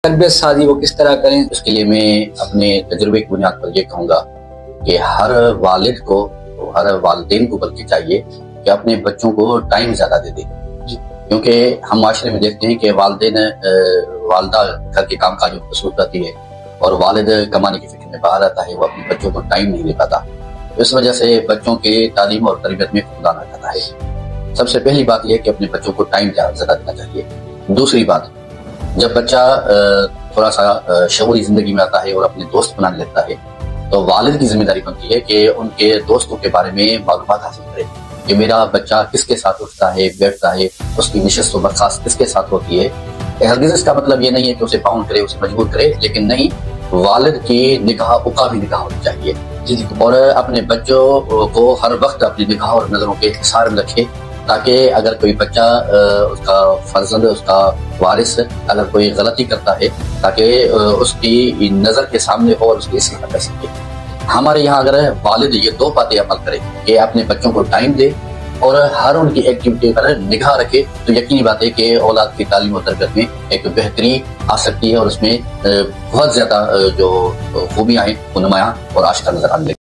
تربیت سازی وہ کس طرح کریں، اس کے لیے میں اپنے تجربے کی بنیاد پر یہ کہوں گا کہ ہر والد کو، ہر والدین کو بلکہ چاہیے کہ اپنے بچوں کو ٹائم زیادہ دے دیں، کیونکہ ہم معاشرے میں دیکھتے ہیں کہ والدہ گھر کے کام کاجوں میں مصروف رہتی ہے اور والد کمانے کی فکر میں باہر رہتا ہے، وہ اپنے بچوں کو ٹائم نہیں دے پاتا، اس وجہ سے بچوں کے تعلیم اور تربیت میں فقدان آ جاتا ہے۔ سب سے پہلی بات یہ ہے کہ اپنے بچوں کو ٹائم زیادہ دینا چاہیے۔ دوسری بات، جب بچہ تھوڑا سا شعوری زندگی میں آتا ہے اور اپنے دوست بنانے لگتا ہے تو والد کی ذمہ داری بنتی ہے کہ ان کے دوستوں کے بارے میں معلومات حاصل کرے کہ میرا بچہ کس کے ساتھ اٹھتا ہے، بیٹھتا ہے، اس کی نشست و برخاست کس کے ساتھ ہوتی ہے۔ ہرگز اس کا مطلب یہ نہیں ہے کہ اسے باؤنڈ کرے، اسے مجبور کرے، لیکن نہیں، والد کی نگاہ عقابی نگاہ ہونی چاہیے اور اپنے بچوں کو ہر وقت اپنی نگاہ اور نظروں کے حصار میں رکھے، تاکہ اگر کوئی بچہ، اس کا فرزند، اس کا وارث اگر کوئی غلطی کرتا ہے تاکہ اس کی نظر کے سامنے اور اس کی اصلاح کر سکے۔ ہمارے یہاں اگر والد یہ دو باتیں عمل کرے کہ اپنے بچوں کو ٹائم دے اور ہر ان کی ایکٹیویٹی پر نگاہ رکھے، تو یقینی بات ہے کہ اولاد کی تعلیم و تربیت میں ایک بہتری آ سکتی ہے اور اس میں بہت زیادہ جو خوبیاں ہیں وہ نمایاں اور آشکار نظر آنے لگیں۔